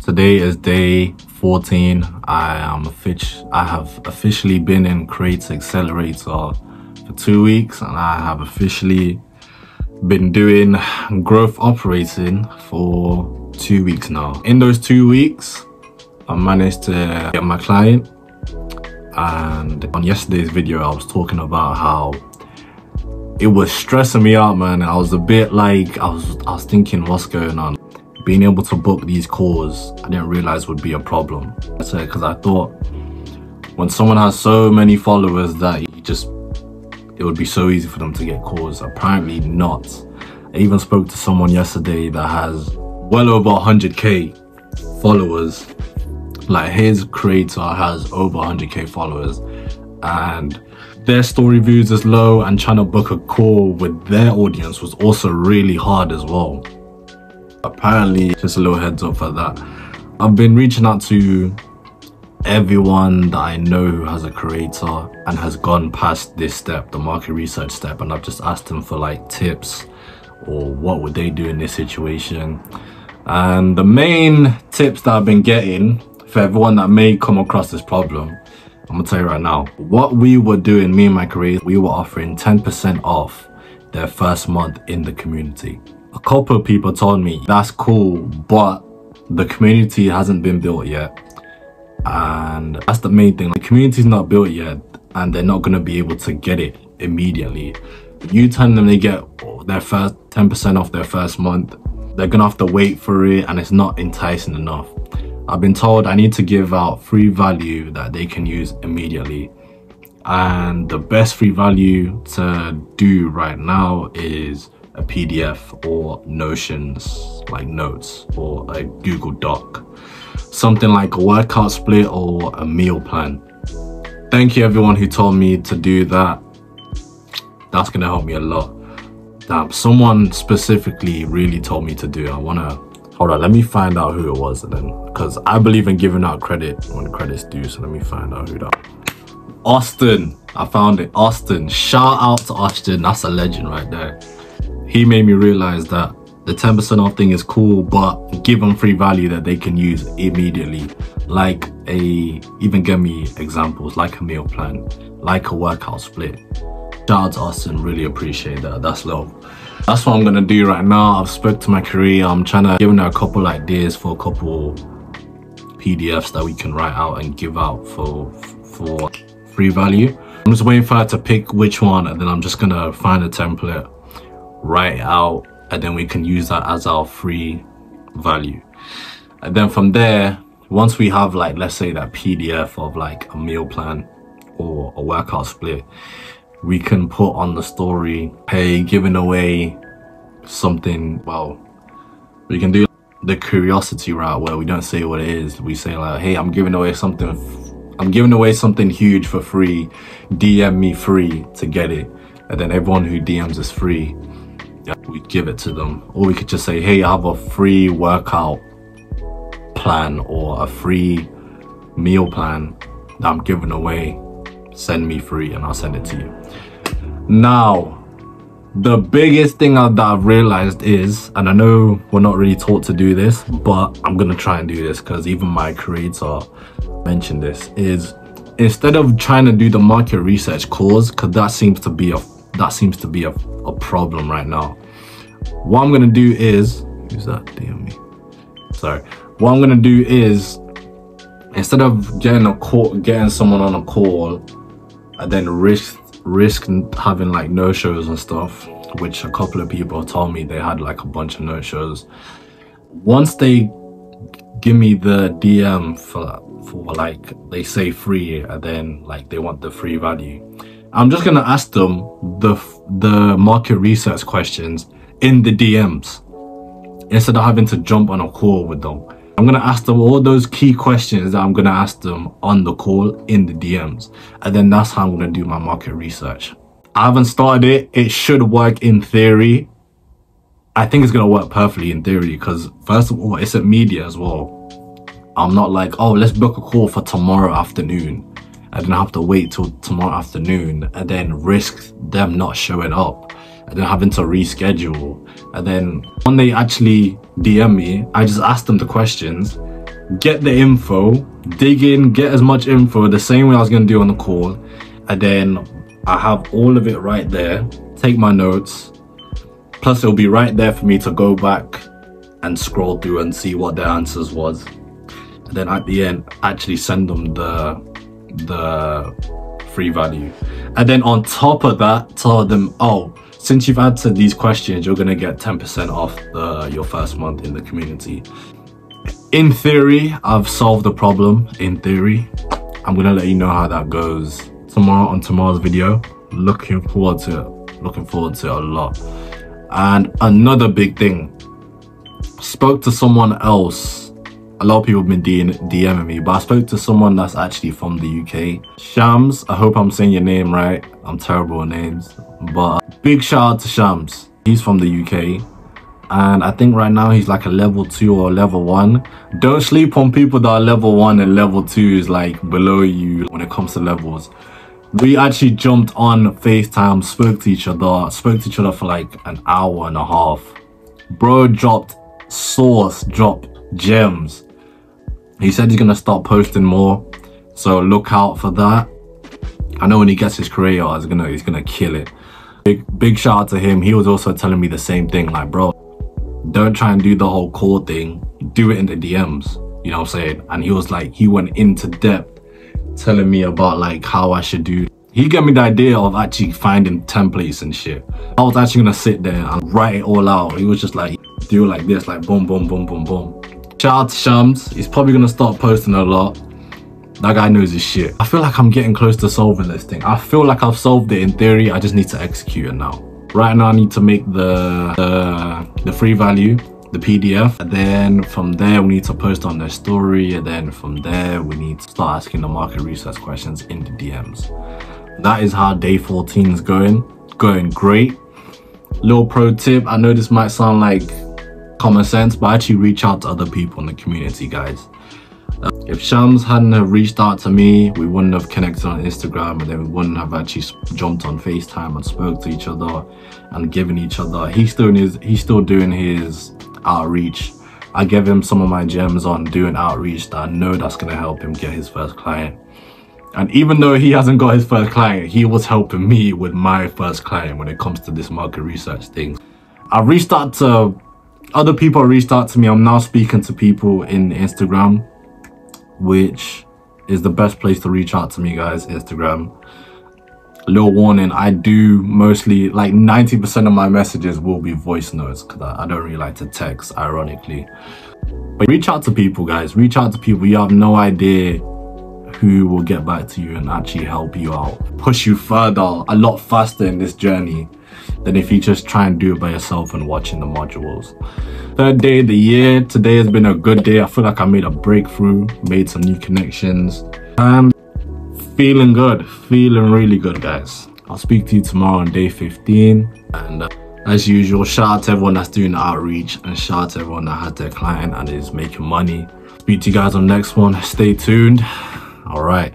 Today is day 14. I have officially been in Creator Accelerator for 2 weeks, and I have officially been doing growth operating for 2 weeks now. In those 2 weeks, I managed to get my client, and on yesterday's video I was talking about how it was stressing me out, man. I was a bit like, I was thinking, what's going on? Being able to book these calls, I didn't realize would be a problem. That's it, because I thought when someone has so many followers that it would be so easy for them to get calls. Apparently not. I even spoke to someone yesterday that has well over 100k followers. Like, his creator has over 100k followers, and their story views is low, and trying to book a call with their audience was also really hard as well. Apparently, just a little heads up for that, I've been reaching out to everyone that I know who has a creator and has gone past this step, the market research step, and I've just asked them for like tips or what would they do in this situation. And the main tips that I've been getting for everyone that may come across this problem, I'm gonna tell you right now, what we were doing, me and my creator, we were offering 10% off their first month in the community. A couple of people told me, that's cool, but the community hasn't been built yet. And that's the main thing. The community's not built yet, and they're not going to be able to get it immediately. You tell them they get their first 10% off their first month, they're going to have to wait for it, and it's not enticing enough. I've been told I need to give out free value that they can use immediately. And the best free value to do right now is a PDF or Notions, like notes, or a Google Doc, something like a workout split or a meal plan. Thank you everyone who told me to do that. That's gonna help me a lot. Damn, someone specifically really told me to do it. Hold on, let me find out who it was then, because I believe in giving out credit when credit's due. So let me find out who that. Austin, I found it. Austin, shout out to Austin. That's a legend right there. He made me realize that the 10% off thing is cool, but give them free value that they can use immediately. Like even give me examples, like a meal plan, like a workout split. Shout out to Austin, really appreciate that. That's love. That's what I'm gonna do right now. I've spoke to my career. I'm trying to give her a couple ideas for a couple PDFs that we can write out and give out for free value. I'm just waiting for her to pick which one, and then I'm just gonna find a template, write it out, and then we can use that as our free value. And then from there, once we have, like, let's say that PDF of like a meal plan or a workout split, we can put on the story, hey, giving away something. Well, we can do the curiosity route where we don't say what it is. We say like, hey, I'm giving away something huge for free, DM me free to get it. And then everyone who DMs us free, we give it to them. Or we could just say, hey, I have a free workout plan or a free meal plan that I'm giving away, send me free and I'll send it to you. Now, the biggest thing that I've realized is, and I know we're not really taught to do this, but I'm gonna try and do this because even my creator mentioned this, is instead of trying to do the market research calls, because that seems to be a problem right now. What I'm gonna do is, who's that DM me? Sorry. What I'm gonna do is, instead of getting someone on a call and then risk having like no-shows and stuff, which a couple of people told me they had like a bunch of no-shows. Once they give me the DM for like, they say free, and then like they want the free value, I'm just gonna ask them the market research questions in the DMs instead of having to jump on a call with them. I'm gonna ask them all those key questions that I'm gonna ask them on the call in the DMs, and then that's how I'm gonna do my market research. I haven't started it. It should work in theory. I think it's gonna work perfectly in theory because, first of all, it's at media as well. I'm not like, oh, let's book a call for tomorrow afternoon, and then I have to wait till tomorrow afternoon and then risk them not showing up and then having to reschedule. And then when they actually DM me, I just ask them the questions get the info, dig in, get as much info the same way I was going to do on the call, and then I have all of it right there, take my notes, plus it'll be right there for me to go back and scroll through and see what their answers was, and then at the end actually send them the free value. And then on top of that, tell them, oh, since you've answered these questions, you're gonna get 10% off your first month in the community. In theory, I've solved the problem. In theory, I'm gonna let you know how that goes tomorrow on tomorrow's video. Looking forward to it a lot. And another big thing, spoke to someone else. A lot of people have been DMing me, but I spoke to someone that's actually from the UK. Shams, I hope I'm saying your name right. I'm terrible at names, but big shout out to Shams. He's from the UK, and I think right now he's like a level 2 or level 1. Don't sleep on people that are level 1 and level 2 is like below you when it comes to levels. We actually jumped on FaceTime, spoke to each other for like an hour and a half. Bro dropped sauce, dropped gems. He said he's gonna start posting more, so look out for that. I know when he gets his career, he's gonna kill it. Big shout out to him. He was also telling me the same thing, like, bro, don't try and do the whole call thing, do it in the DMs, you know what I'm saying? And he was like, he went into depth telling me about like how I should do. He gave me the idea of actually finding templates and shit. I was actually gonna sit there and write it all out. He was just like, do it like this, like boom, boom, boom, boom, boom. Shout out to Shams. He's probably gonna start posting a lot. That guy knows his shit. I feel like I'm getting close to solving this thing. I feel like I've solved it in theory. I just need to execute it now. Right now I need to make the free value, the PDF, and then from there we need to post on their story, and then from there we need to start asking the market research questions in the DMs. That is how day 14 is going great. Little pro tip, I know this might sound like common sense, but actually reach out to other people in the community, guys. If Shams hadn't have reached out to me, we wouldn't have connected on Instagram, and then we wouldn't have actually jumped on FaceTime and spoke to each other and given each other. He's still doing his outreach. I gave him some of my gems on doing outreach that I know that's gonna help him get his first client. And even though he hasn't got his first client, he was helping me with my first client when it comes to this market research thing. I reached out to other people, reached out to me. I'm now speaking to people in Instagram, which is the best place to reach out to me, guys. Instagram. A little warning, I do mostly, like 90% of my messages will be voice notes, because I don't really like to text, ironically. But reach out to people, guys. Reach out to people. You have no idea who will get back to you and actually help you out, push you further a lot faster in this journey than if you just try and do it by yourself and watching the modules. Third day of the year. Today has been a good day. I feel like I made a breakthrough, made some new connections. I'm feeling good, feeling really good, guys. I'll speak to you tomorrow on day 15. And as usual, shout out to everyone that's doing outreach, and shout out to everyone that had their client and is making money. Speak to you guys on the next one. Stay tuned. All right.